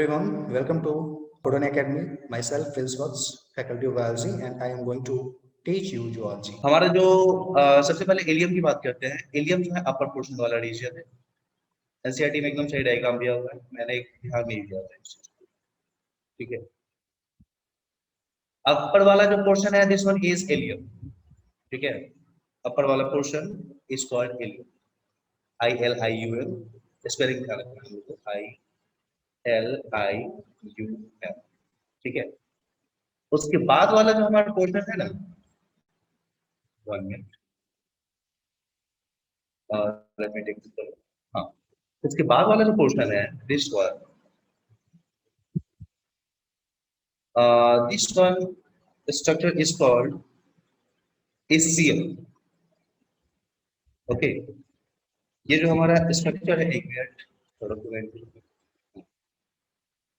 everyone, welcome to Codon Academy. Myself, Phil Swartz, Faculty of Biology, and I am going to teach you zoology. हमारा जो सबसे पहले allium की बात करते हैं। एलियम जो है अपर पोर्शन वाला रीजन है। एनसीईआरटी में एकदम सही डायग्राम दिया हुआ है, मैंने एक ध्यान नहीं दिया था इस चीज को। ठीक है, अपर वाला जो पोर्शन है दिस वन इज एलियम। ठीक है, अपर वाला portion is called allium, ILIUM। Spelling ध्यान रखना है, ILIUM। ठीक है, उसके बाद वाला जो हमारा पोर्शन है ना, 1 minute, let me take this. हाँ, उसके बाद वाला जो पोर्शन है this one structure is called एसियम। ओके, ये जो हमारा स्ट्रक्चर है, एक मिनट,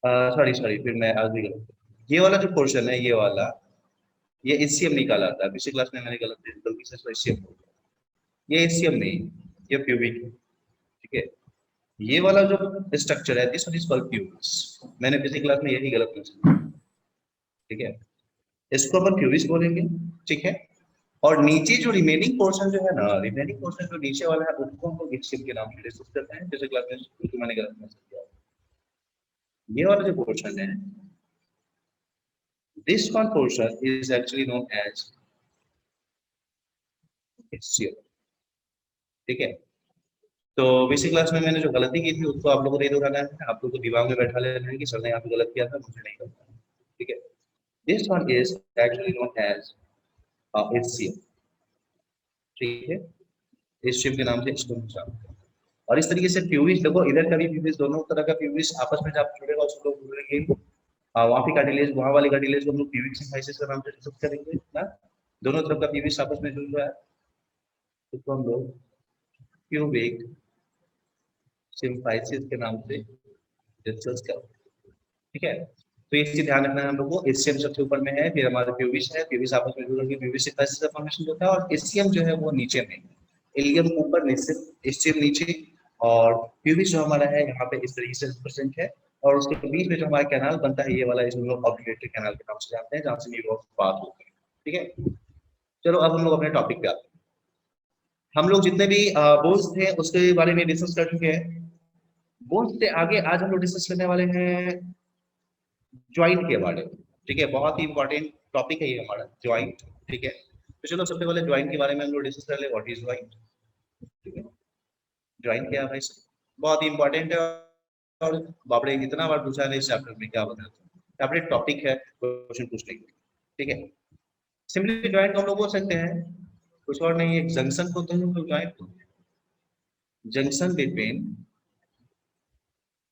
सॉरी फिर मैं आगे गलत। ये वाला जो पोर्शन है, ये वाला, ये एसियम निकाला था पिछली क्लास में, मैंने गलती से एसियम बोल दिया। ये एसियम नहीं, ये प्यूबिक है। ठीक है, ये वाला जो स्ट्रक्चर है this one is called pubis. मैंने पिछली क्लास में यही गलत किया। ठीक है, इसको अपन प्यूबिस बोलेंगे। ठीक है, और नीचे जो रिमेनिंग पोर्शन जो है ना, रिमेनिंग पोर्शन जो नीचे वाला है उसको हम लोग एसियम के नाम से डिस्कस करते हैं। पिछली क्लास में मैंने गलत किया। ये वाला जो पोर्शन है, this one portion is actually known as एसियम। ठीक है, तो बेसिक क्लास में मैंने जो गलती की थी उसको आप लोगों को नहीं दोहराना है, आप लोगों को दिमाग में बैठा लेना है कि सर ने यहाँ पे गलत किया था, मुझे नहीं करना। ठीक है, this one is actually known as एसियम। ठीक है, एसियम के नाम से इसको जानते हैं। और इस तरीके से प्यूबिस, देखो इधर का भी प्यूबिस, दोनों तरह का प्यूबिस आपस में जब जुड़ेगा उसको लोग बोलेंगे वहाँ की कार्टिलेज, वहाँ वाली कार्टिलेज को हम लोग प्यूबिक सिम्फाइसिस का नाम से डिस्कस करेंगे ना। दोनों तरफ का प्यूबिस आपस में जुड़ रहा है, इसको हम लोग प्यूबिक सिम्फाइसिस के नाम से डिस्कस करेंगे। ठीक है, तो ये चीज ध्यान रखना है हम लोग को। एसियम सबसे ऊपर में है, फिर हमारा प्यूबिस है, प्यूबिस आपस में जुड़ेंगे, प्यूबिक सिम्फाइसिस का फॉर्मेशन होता है, और एसियम जो है वो नीचे में, एलियम ऊपर, निश्चित एसियम नीचे, और प्यूबिस जो हमारा है यहाँ पे इस तरीके से प्रेजेंट है। और उसके बीच में जो हमारा कैनाल बनता है, ये वाला, इसमें लोग ऑब्लिगेटरी कैनाल के नाम से जानते हैं, जहाँ से न्यूरॉन्स पास होते हैं। ठीक है, चलो अब हम लोग अपने टॉपिक पे आते हैं। हम लोग जितने भी बोन्स थे उसके बारे में डिस्कस कर चुके हैं। बोन्स से आगे आज हम लोग डिस्कस करने वाले हैं ज्वाइंट के बारे में। ठीक है, बहुत ही इंपॉर्टेंट टॉपिक है ये हमारा ज्वाइंट। ठीक है, तो चलो सबसे पहले ज्वाइंट के बारे में हम लोग डिस्कस कर ले, व्हाट इज ज्वाइंट। ठीक है, ज्वाइंट क्या है भाई, बहुत ही इंपॉर्टेंट है, और बाप रे इतना बार पूछा है इस चैप्टर में, क्या बताया, चैप्टर टॉपिक है, क्वेश्चन पूछ लेंगे। ठीक है, सिंपली ज्वाइंट हम लोग बोल सकते हैं, कुछ और नहीं, एक जंक्शन को तो हम लोग joint, junction between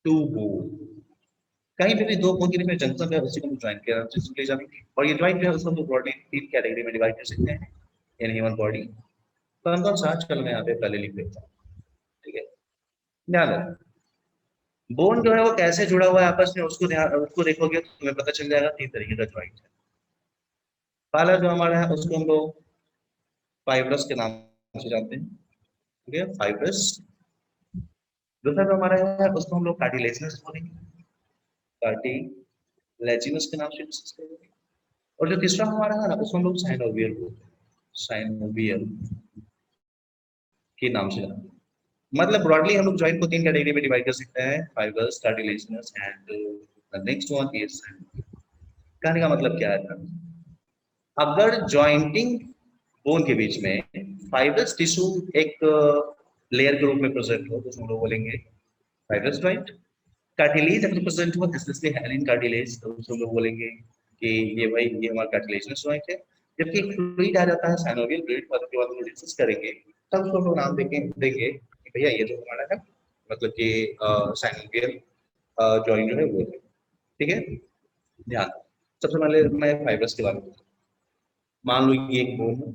two bone. कहीं पे भी दो बोन के बीच में जंक्शन है, उसी को हम ज्वाइंट के नाम से सिंपली जानेंगे। और ये ज्वाइंट जो है उसको हम ब्रॉडली 3 कैटेगरी में डिवाइड कर सकते हैं इन ह्यूमन बॉडी। कौन कौन सा, चलो मैं यहाँ पे पहले लिख देता हूँ। ठीक है, ध्यान रखना, बोन जो है वो कैसे जुड़ा हुआ है आपस में, उसको देखोगे तो तुम्हें पता चल जाएगा 3 तरीके का ज्वाइंट है। पहला जो हमारा है उसको हम लोग फाइब्रस के नाम से जानते हैं। ठीक है, फाइब्रस। दूसरा जो हमारा है उसको हम लोग कार्टिलेजिनस बोलेंगे, कार्टिलेजिनस के नाम से डिस्कस करेंगे। और जो तीसरा हमारा है ना उसको हम लोग साइनोवियल बोलते हैं, साइनोवियल के नाम से जानते हैं। मतलब ब्रॉडली हम लोग जॉइंट को 3 कैटेगरी में डिवाइड कर सकते हैं, fibres, cartilaginous and the next one is. कहने का मतलब क्या है, अगर जॉइंटिंग बोन के बीच में फाइब्रस टिश्यू एक लेयर के रूप में प्रेजेंट हो तो हम लोग बोलेंगे फाइब्रस जॉइंट। कार्टिलेज अगर प्रेजेंट हो, स्पेशली हाइलिन कार्टिलेज, तो हम लोग बोलेंगे कि ये भाई ये हमारा कार्टिलेजिनस जॉइंट है। जबकि फ्लूइड आ जाता है साइनोवियल फ्लूइड, उसके बाद हम लोग डिस्कस करेंगे, तब उसको हम लोग नाम देंगे कि भैया ये जो हमारा है मतलब कि साइनोवियल जॉइंट जो है वो है। ठीक है, ध्यान, सबसे पहले मैं फाइब्रस के बारे में, मान लो ये एक बोन है।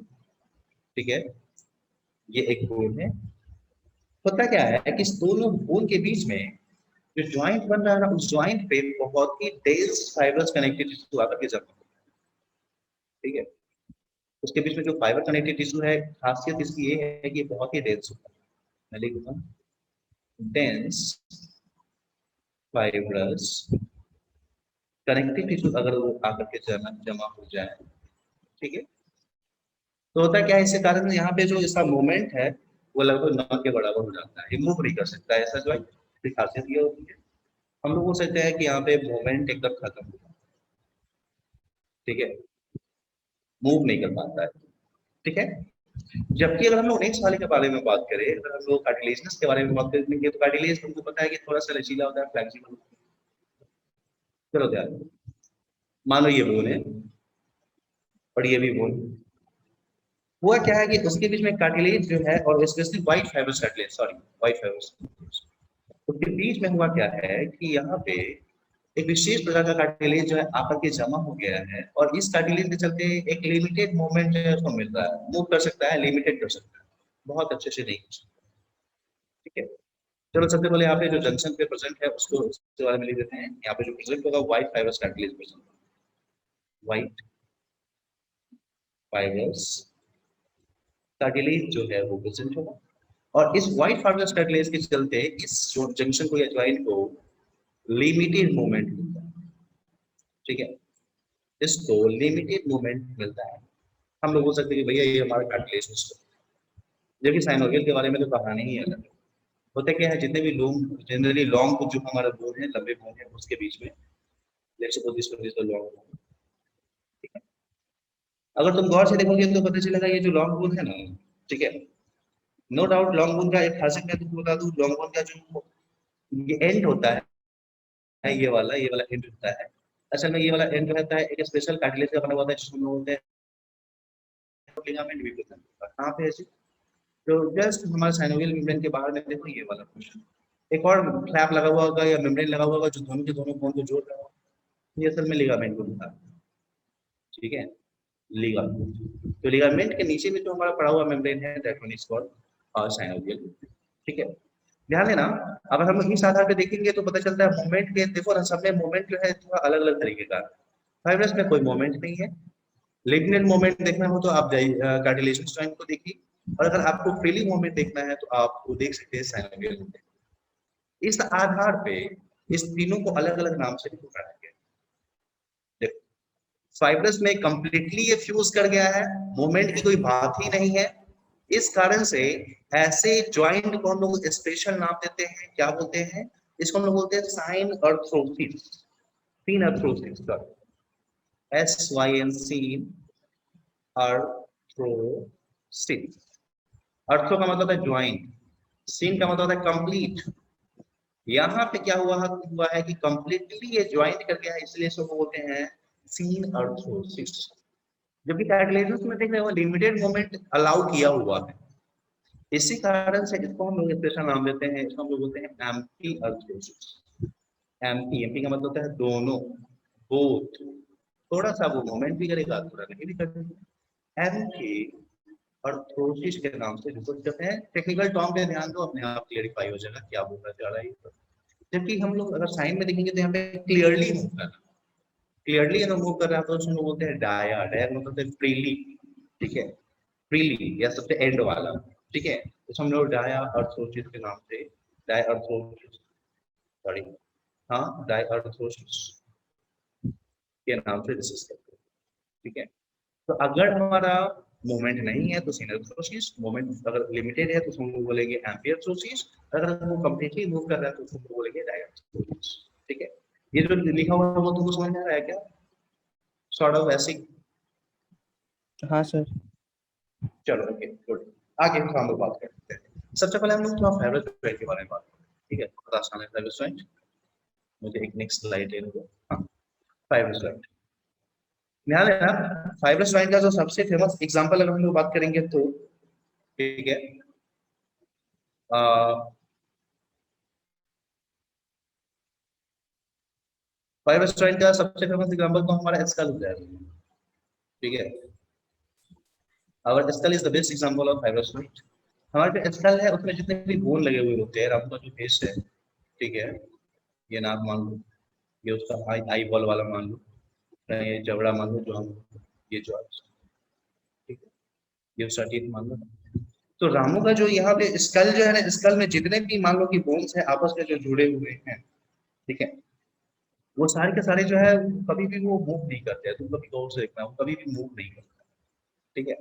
ठीक है, ये एक बोन है। होता क्या है कि इस दोनों बोन के बीच में जो ज्वाइंट बन रहा है ना, उस ज्वाइंट पे बहुत ही डेंस फाइबर्स कनेक्टेड टिश्यू आकर के जमा। ठीक है, उसके बीच में जो फाइबर कनेक्टेड टिश्यू है, खासियत इसकी ये है कि बहुत ही डेंस होता है। मैं लिखूंगा डेंस फाइब्रस कनेक्टिव टिश्यू अगर वो आकर के जमा हो जाए, ठीक है, तो होता क्या है, इसके कारण यहाँ पे जो इसका मूवमेंट है वो लगभग न के बराबर हो जाता है, मूव नहीं कर सकता है। ऐसा जो है खासियत ये होती है, हम लोग बोल सकते हैं कि यहाँ पे मूवमेंट एकदम खत्म हो जाता है, ठीक है, मूव नहीं कर पाता है, ठीक है। जबकि अगर हम लोग नेक्स्ट वाले के बारे में बात करें, अगर हम लोग कार्टिलेजनस के बारे में बात करेंगे, तो कार्टिलेज हमको पता है कि थोड़ा सा लचीला होता है, फ्लेक्सिबल। चलो ध्यान, मान लो ये बोन है और ये भी बोन, हुआ क्या है कि उसके बीच में कार्टिलेज जो है, और specially white fibrous cartilage, sorry white fibrous, उसके बीच में हुआ क्या है कि यहाँ पे एक विशेष प्रकार का कार्टिलेज जो है आकर के जमा हो गया है, और इस कार्टिलेज के चलते एक लिमिटेड मूवमेंट जो है उसको मिल रहा है, मूव कर सकता है, लिमिटेड कर सकता है, बहुत अच्छे से नहीं कर सकता, ठीक है। चलो सबसे पहले यहाँ पे जो जंक्शन पे प्रेजेंट है उसको उसके बारे में लिख देते हैं। यहाँ पे जो प्रेजेंट होगा white fibrous cartilage present, white fibrous cartilage जो है वो प्रेजेंट होगा, और इस व्हाइट फाइब्रस कार्टिलेज के चलते इस जो जंक्शन को या ज्वाइंट को लिमिटेड मूवमेंट मिलता है, ठीक है, इसको लिमिटेड मूवमेंट मिलता है। हम लोग बोल सकते हैं कि भैया ये हमारा कार्टिलेज सिस्टम, जबकि साइनोवियल के बारे में तो कहानी ही अलग है। होता क्या है, जितने भी लोग जनरली लॉन्ग जो हमारा बोन है, लंबे बोन है, उसके बीच में let's suppose this one is the long bone, ठीक है। अगर तुम गौर से देखोगे तो पता चलेगा ये जो लॉन्ग बोन है ना, ठीक है, नो डाउट लॉन्ग बोन का एक खासियत मैं तुमको बता दूं, लॉन्ग बोन का जो ये एंड होता है, ये वाला एंड होता है, असल में ये वाला एंड रहता है एक स्पेशल कार्टिलेज का बना हुआ होता है, जिसको हम लोग बोलते हैं लिगामेंट भी प्रेजेंट होता है। कहाँ पे ऐसे, तो जस्ट हमारे साइनोवियल मेम्ब्रेन के बाहर में देखो ये वाला पोर्शन, एक और फ्लैप लगा हुआ होगा या मेम्ब्रेन लगा हुआ होगा जो दोनों के दोनों बोन को जोड़ रहा होगा, ये असल में लिगामेंट को होता है, ठीक है, लिगामेंट। तो लिगामेंट के नीचे में जो हमारा पड़ा हुआ मेम्ब्रेन है that one is called synovial, ठीक है। ध्यान देना, अगर हम लोग इस आधार पे देखेंगे तो पता चलता है मूवमेंट के, देखो ना सब में मूवमेंट जो है थोड़ा अलग अलग तरीके का, फाइब्रस में कोई मूवमेंट नहीं है। लिग्नेंट मूवमेंट देखना हो तो आप कार्टिलेजनस जॉइंट को देखिए, और अगर आपको फ्रीली मूवमेंट देखना है तो आप वो देख सकते हैं साइनोवियल मूवमेंट। इस आधार पे इस तीनों को अलग अलग नाम से भी पुकारा गया। देखो फाइब्रस में कंप्लीटली ये फ्यूज कर गया है, मूवमेंट की कोई बात ही नहीं है, इस कारण से ऐसे ज्वाइंट को हम लोग स्पेशल नाम देते हैं, क्या बोलते हैं इसको, हम लोग बोलते हैं साइन अर्थ्रोसिस, सीन अर्थ्रोसिस का, SYN अर्थ्रोसिस। अर्थो का मतलब है ज्वाइंट, सीन का मतलब है कंप्लीट। यहाँ पे क्या हुआ है कि कंप्लीटली ये ज्वाइंट कर गया है, इसलिए इसको बोलते हैं सीन अर्थ्रोसिस। जबकि कार्टिलेजस में देख रहे हो लिमिटेड मूवमेंट अलाउ किया हुआ है, इसी कारण से इसको हम लोग स्पेशल नाम देते हैं, इसको हम लोग बोलते हैं एम्पी अर्थ्रोसिस। एम्पी का मतलब होता है दोनों, बोथ, थोड़ा सा वो मूवमेंट भी करेगा थोड़ा नहीं भी करेगा, एम्पी अर्थ्रोसिस के नाम से जिसको कहते हैं। टेक्निकल टर्म पे ध्यान दो, अपने आप क्लियरिफाई हो जाएगा क्या बोलना चाह रहा है। जबकि हम लोग अगर साइन में देखेंगे तो यहाँ पे क्लियरली मूव कर रहा है, क्लियरली अगर मूव कर रहा है तो उसको बोलते हैं डाया, डाया मतलब फ्रीली, ठीक है, फ्रीली या सबसे एंड वाला, ठीक है, तो हम लोग डाया अर्थ्रोसिस के नाम से, डाया अर्थ्रोसिस, सॉरी, हाँ डाया अर्थ्रोसिस के नाम से डिस्कस करते हैं, ठीक है। तो अगर हमारा मूवमेंट नहीं है तो सीनल अर्थ्रोसिस, मूवमेंट अगर लिमिटेड है तो उसको हम बोलेंगे एम्पी अर्थ्रोसिस, अगर वो कंप्लीटली मूव कर रहा है तो उसको बोलेंगे डाया अर्थ्रोसिस, ठीक है। ये जो लिखा हुआ है वो तुमको समझ में आ रहा है क्या, सॉर्ट ऑफ ऐसे। हाँ सर। चलो ओके गुड, आगे हम लोग बात करते हैं। सबसे पहले हम लोग थोड़ा फाइब्रस जॉइंट के बारे में बात करते हैं, ठीक है, बहुत आसान है फाइब्रस जॉइंट। मुझे एक नेक्स्ट स्लाइड लेने दो। हाँ, फाइब्रस जॉइंट, ध्यान देना, फाइब्रस जॉइंट का जो सबसे फेमस एग्जांपल अगर हम लोग बात करेंगे तो, ठीक है, फाइब्रस जॉइंट का सबसे फेमस एग्जांपल तो हमारा स्कल हो जाएगा, ठीक है, our skull is the best example of fibrous joint. हमारे जो स्कल है उसमें जितने भी बोन लगे हुए होते हैं, आपका जो फेस है, ठीक है, ये नाक मान लो, ये उसका आई बॉल वाला मान लो, ये जबड़ा मान लो जो हम, ये जो, ठीक है, ये उसका टीथ मान लो। तो रामू का जो यहाँ पे स्कल जो है ना, स्कल में जितने भी मान लो कि बोन्स है आपस में जो जुड़े हुए हैं, ठीक है, वो सारे के सारे जो है कभी भी वो मूव नहीं करते हैं, तुम कभी गौर से देखना, वो कभी भी मूव नहीं करते, ठीक है।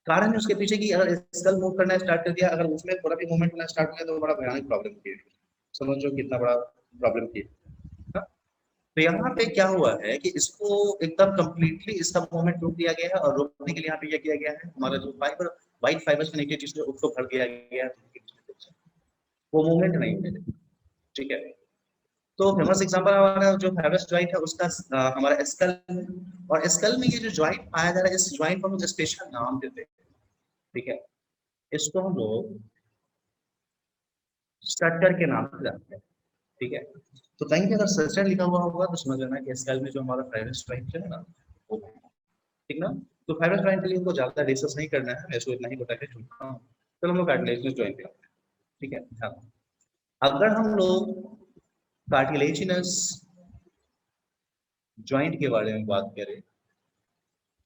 कारण है उसके पीछे कि अगर स्कल मूव करना स्टार्ट कर दिया, अगर उसमें थोड़ा भी मूवमेंट होना स्टार्ट हो गया तो बड़ा भयानक प्रॉब्लम क्रिएट होगी। समझो कितना बड़ा प्रॉब्लम क्रिएट। तो यहाँ पे क्या हुआ है कि इसको एकदम कंप्लीटली इसका मूवमेंट रोक दिया गया है, और रोकने के लिए यहाँ पे क्या किया गया है, हमारा जो fibre white fibres connected tissue उसको भर दिया गया है, वो मूवमेंट नहीं है, ठीक है। तो फेमस एग्जांपल हमारा जो फेमस जॉइंट है उसका हमारा स्कल, और स्कल में ये जो जॉइंट पाया जा रहा है, इस जॉइंट को हम लोग स्पेशल नाम देते हैं, ठीक है। इसको हम लोग स्ट्रक्चर के नाम से जानते हैं, ठीक है। तो कहीं पे अगर स्ट्रक्चर लिखा हुआ होगा तो समझ लेना कि स्कल में जो हमारा फेमस जॉइंट है ना, वो, ठीक ना। तो फेमस जॉइंट के लिए हमको ज्यादा डिस्कस नहीं करना है, मैं इसको इतना ही बता के चलता हूँ। चलो हम लोग कार्टिलेजिनस जॉइंट पे आते हैं, ठीक है। हाँ, अगर हम लोग कार्टिलेजिनस जॉइंट के बारे में बात करें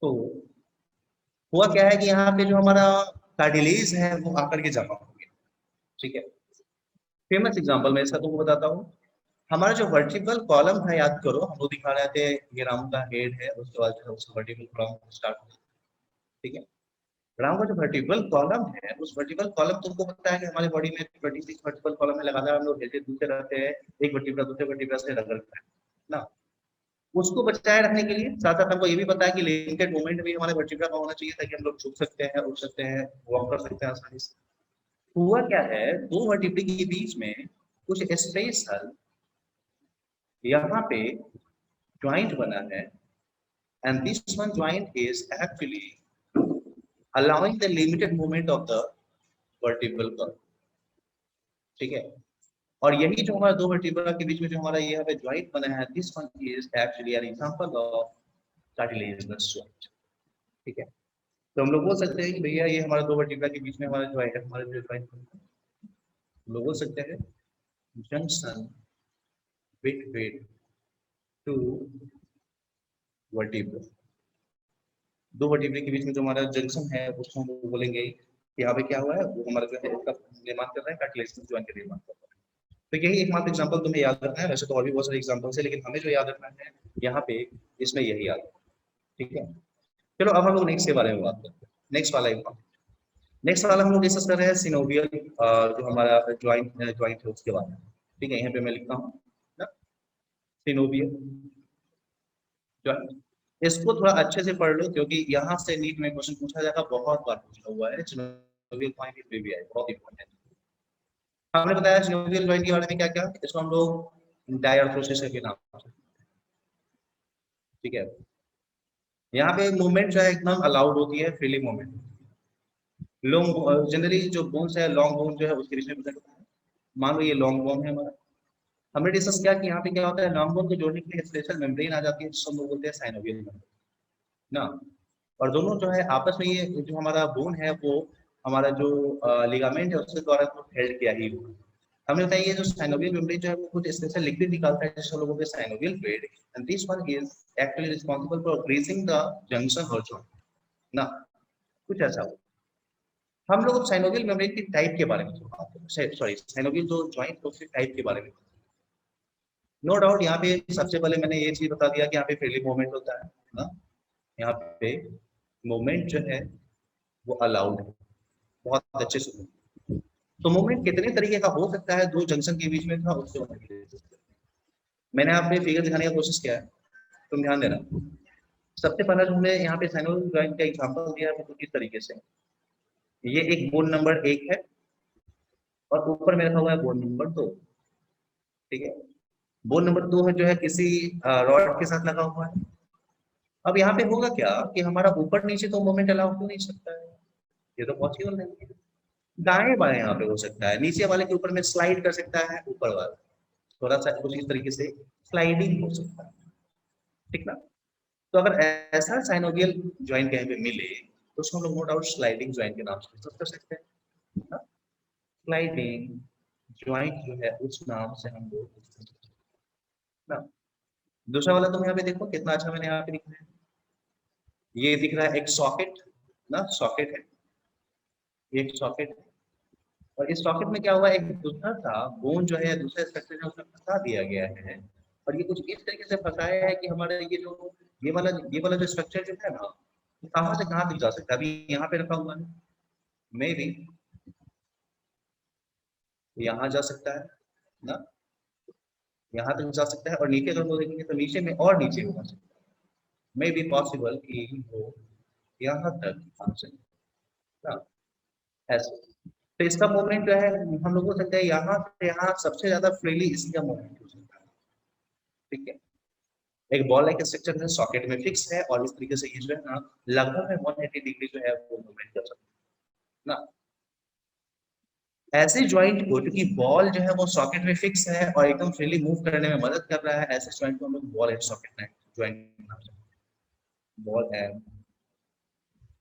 तो हुआ क्या है कि यहाँ पे जो हमारा कार्टिलेज है वो आकर के जमा हो गया, ठीक है। फेमस एग्जांपल मैं इसका तुमको बताता हूँ। हमारा जो वर्टिकल कॉलम था, याद करो हम लोग दिखा रहे थे, ये राउंड का हेड है, उसके बाद जो है उसका वर्टिकल कॉलम स्टार्ट होता है, ठीक है। राउंड का जो वर्टिकल कॉलम है, उस वर्टिकल कॉलम तुमको पता है कि हमारी बॉडी में 26 वर्टिकल कॉलम है, लगातार हम लोग हिलते डुलते रहते हैं, एक वर्टिब्रा दूसरे वर्टिब्रा से रगड़ता है ना। उसको बचाए रखने के लिए साथ साथ हमको ये भी पता है कि लिमिटेड मूवमेंट भी हमारे वर्टिब्रा का होना चाहिए, ताकि हम लोग छू सकते हैं, उठ सकते हैं, वॉक कर सकते हैं आसानी से। हुआ क्या है, दो वर्टिब्रे के बीच में कुछ स्पेशल यहाँ पे ज्वाइंट बना है, and this one joint is actually allowing the limited movement of the vertebral column, ठीक है। और यही जो हमारा दो वर्टिब्रा के बीच में जो हमारा यहाँ पे ज्वाइंट बना है, this one is actually an example of cartilaginous joint, ठीक है। तो हम लोग बोल सकते हैं कि भैया ये हमारा दो वर्टिब्रा के बीच में हमारा ज्वाइंट है, हमारा जो ज्वाइंट हम लोग बोल सकते हैं जंक्शन बिटवीन टू वर्टिब्रा, दो वर्टिब्रे के बीच में जो हमारा जंक्शन है उसको हम लोग बोलेंगे कि यहाँ पे क्या हुआ है, वो हमारा जो है इसका निर्माण कर रहा है, कार्टिलेजिनस जॉइंट का निर्माण कर रहा है। तो यही एकमात्र एग्जांपल तुम्हें याद रखना है, वैसे तो और भी बहुत सारे एग्जांपल्स है, लेकिन हमें जो याद रखना है यहाँ पे इसमें यही याद है, ठीक है। चलो अब हम लोग नेक्स्ट के बारे में बात करते हैं। नेक्स्ट वाला हम लोग डिस्कस कर रहे हैं सिनोवियल, जो हमारा ज्वाइंट है उसके बारे में, ठीक है। यहाँ पे मैं लिखता हूँ ना, सिनोवियल ज्वाइंट। इसको थोड़ा अच्छे से पढ़ लो, क्योंकि यहाँ से नीट में क्वेश्चन पूछा जाएगा, बहुत बार पूछा हुआ है सिनोवियल ज्वाइंट, इसमें भी है, बहुत इंपॉर्टेंट। हमने बताया सिनोवियल ज्वाइंट के बारे में क्या क्या, इसको हम लोग डायआर्थ्रोसिस के नाम से, ठीक है। यहाँ पे मूवमेंट जो है एकदम अलाउड होती है, फ्रीली मूवमेंट। लॉन्ग जनरली जो बोन्स है, लॉन्ग बोन जो है उसके बीच में प्रेजेंट होता है। मान लो ये लॉन्ग बोन है हमारा, हमने डिस्कस किया कि यहाँ पे क्या होता है, लॉन्ग बोन को जोड़ने के लिए स्पेशल मेम्ब्रेन आ जाती है, जिसको हम लोग बोलते हैं साइनोवियल मेम्ब्रेन ना। और दोनों जो है आपस में, ये जो हमारा बोन है वो हमारा जो लिगामेंट है उसके द्वारा हेल्ड किया ही हुआ। हमने बताया ये जो साइनोवियल मेम्ब्रेन जो है वो कुछ स्पेशल लिक्विड निकालता है, जिसको लोग बोलते हैं synovial fluid, and this one is actually responsible for greasing the junction और जॉइंट ना, कुछ ऐसा हो। हम लोग अब साइनोवियल मेम्ब्रेन की टाइप के बारे में बात करें, सॉरी साइनोवियल जो जॉइंट है उसके टाइप के बारे में। नो डाउट यहाँ पे सबसे पहले मैंने ये चीज बता दिया कि यहाँ पे फ्रीली मूवमेंट होता है ना, यहाँ पे मूवमेंट जो है वो अलाउड है, बहुत अच्छे से। तो मूवमेंट कितने तरीके का हो सकता है, दो जंक्शन के बीच में था उससे मैंने आपको फिगर दिखाने का कोशिश किया है, तुम ध्यान देना। सबसे पहला जो हमने यहाँ पे साइनोवियल जॉइंट का एग्जांपल दिया है वो किस तरीके से, ये एक बोन नंबर 1 है और ऊपर में रखा हुआ है बोन नंबर 2, ठीक है। बोन नंबर 2 है जो है किसी रॉड के साथ लगा हुआ है। अब यहाँ पे होगा क्या कि हमारा ऊपर नीचे तो मूवमेंट अलाउ हो नहीं सकता है, ये तो पॉसिबल नहीं है। दाएं बाएं यहाँ पे हो सकता है, नीचे वाले के ऊपर में स्लाइड कर सकता है, ऊपर वाला थोड़ा सा कुछ इस तरीके से स्लाइडिंग हो सकता है, ठीक ना। तो अगर ऐसा साइनोवियल ज्वाइंट कहीं पे मिले तो उसको हम लोग नो डाउट स्लाइडिंग ज्वाइंट के नाम से डिस्कस कर सकते हैं। स्लाइडिंग ज्वाइंट जो है उस नाम से हम लोग ना। दूसरा वाला तुम यहाँ पे देखो कितना अच्छा मैंने यहाँ पे लिखा है, ये दिख रहा है एक सॉकेट ना, सॉकेट है, ये एक सॉकेट है। और इस सॉकेट में क्या हुआ, एक दूसरा था बोन जो है, दूसरा स्ट्रक्चर है उसमें फंसा दिया गया है, और ये कुछ इस तरीके से फंसाया है कि हमारे ये वाला जो स्ट्रक्चर जो है ना, कहाँ से कहाँ तक जा सकता है। अभी यहाँ पे रखा हुआ है, मे भी यहाँ जा सकता है ना, यहाँ तक जा सकता है, और नीचे अगर वो देखेंगे तो नीचे में और नीचे हो सकता है, मे बी पॉसिबल कि वो यहाँ तक आ सकता है, ऐसे। तो इसका मूवमेंट जो है हम लोग को सकते हैं यहाँ से यहाँ सबसे ज्यादा फ्रीली इसी का मूवमेंट हो सकता है, ठीक है। एक बॉल लाइक स्ट्रक्चर है, सॉकेट में फिक्स है, और इस तरीके से ये जो है ना लगभग में 180 डिग्री जो है वो मूवमेंट कर सकता है ना। ऐसे जॉइंट को, क्योंकि बॉल जो है वो सॉकेट में फिक्स है और एकदम फ्रीली मूव करने में मदद कर रहा है, ऐसे जॉइंट को हम लोग ball and socket joint, ball and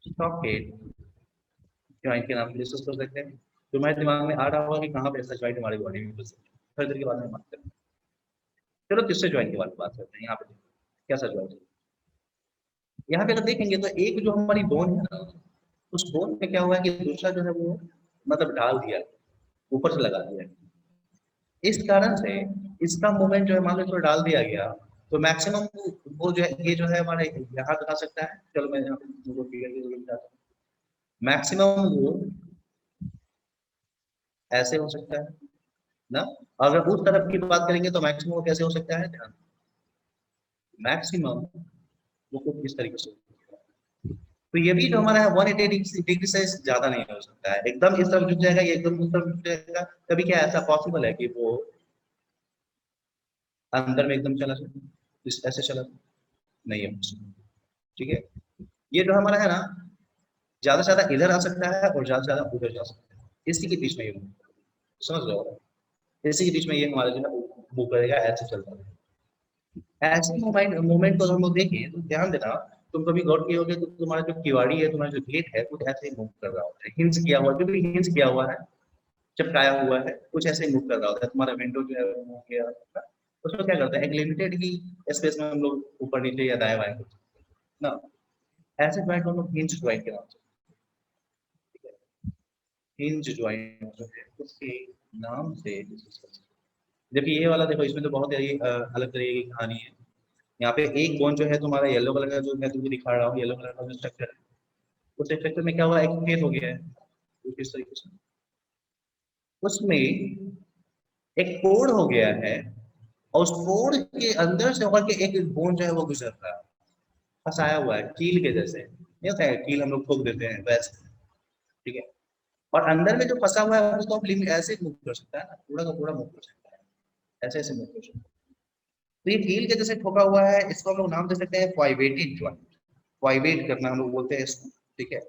socket joint के नाम से डिस्कस कर सकते हैं। तुम्हारे दिमाग में आ रहा होगा कि कहाँ पे ऐसा जॉइंट हमारी बॉडी में हो सकता है, थोड़ी देर के बाद में बात करते हैं। चलो तीसरे जॉइंट के बारे में बात करते हैं। यहाँ पे कैसा जॉइंट है, यहाँ पे अगर देखेंगे तो एक जो हमारी बोन है ना, उस बोन पे क्या हुआ है कि दूसरा जो है वो मतलब डाल दिया, ऊपर से लगा दिया। इस कारण से इसका मूवमेंट जो है मान लो थोड़ा डाल दिया गया, तो मैक्सिमम वो जो है ये जो है हमारे यहाँ तक आ सकता है। चलो मैं यहाँ पे मैक्सिमम वो ऐसे हो सकता है ना। अगर उस तरफ की बात करेंगे तो मैक्सिमम कैसे हो सकता है, ध्यान, मैक्सिमम वो कुछ इस तरीके से। तो ये भी जो हमारा है 180 डिग्री से ज्यादा नहीं हो सकता है, एकदम इस तरफ झुक जाएगा, ये एकदम उस तरफ झुक जाएगा। कभी क्या ऐसा पॉसिबल है कि वो अंदर में एकदम चला जाए, इस ऐसे चला नहीं है, ठीक है। ये जो हमारा है ना ज्यादा से ज्यादा इधर आ सकता है और ज्यादा से ज्यादा उधर जा सकता है, इसी के बीच में ये समझ लो, इसी के बीच में ये हमारा जो है मूव करेगा, ऐसे चलता है। ऐसे मूवमेंट को हम लोग देखें तो ध्यान देना, तुम कभी गौर किए होगे तो तुम्हारा जो किवाड़ी है, तुम्हारा जो गेट है, कुछ ऐसे ही मूव कर रहा होता है, हिंज किया हुआ, जो भी हिंज किया हुआ है, चिपकाया हुआ है, कुछ ऐसे ही मूव कर रहा होता है। तुम्हारा विंडो जो है वो मूव किया होता है, उसमें क्या करता है, एक लिमिटेड ही स्पेस में हम लोग ऊपर नीचे या दाएं बाएं कर सकते हैं ना। ऐसे ज्वाइंट को हम लोग हिंज ज्वाइंट के नाम से, हिंज ज्वाइंट जो है उसके नाम से। जबकि ये वाला देखो, इसमें तो बहुत ही अलग तरीके की कहानी है। यहाँ पे एक बोन जो है तुम्हारा येलो कलर का, जो मैं तुमको दिखा रहा हूँ, येलो कलर का जो स्ट्रक्चर है, उस स्ट्रक्चर में क्या हुआ, एक फेस हो गया है कुछ इस तरीके से, उसमें एक कोड हो गया है, और उस कोड के अंदर से होकर के एक बोन जो है वो गुजर रहा है, फंसाया हुआ है कील के जैसे, नहीं होता है कील हम लोग ठोक देते हैं वैसे, ठीक है। और अंदर में जो फंसा हुआ है उसको हम ऐसे मूव कर सकता है ना, पूरा का पूरा मूव कर सकता है, ऐसे ऐसे मूव कर सकता है। तो ये कील के जैसे ठोका हुआ है, इसको हम लोग नाम दे सकते हैं पाइवेटेड जॉइंट। पाइवेट करना हम लोग बोलते हैं इसको, ठीक है।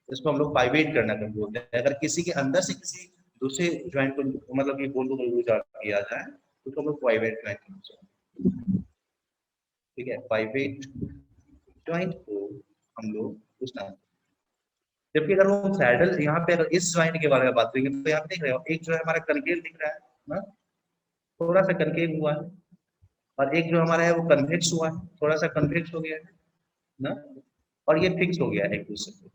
इसको हम लोग पाइवेट करना कर बोलते हैं। अगर किसी के अंदर से किसी दूसरे जॉइंट को मतलब ये बोन को गुजार किया जाए तो उसको हम लोग पाइवेट जॉइंट कहते हैं, ठीक है। पाइवेट जॉइंट को हम लोग उस नाम, जबकि अगर वो सैडल, यहाँ पे अगर इस जॉइंट के बारे में बात करेंगे तो यहाँ पे देख रहे हो एक जो है हमारा कनकेव दिख रहा है ना, थोड़ा सा कनकेव हुआ है, और एक जो हमारा है वो कन्वेक्स हुआ है, थोड़ा सा कन्वेक्स हो गया है ना, और ये फिक्स हो गया है एक दूसरे से।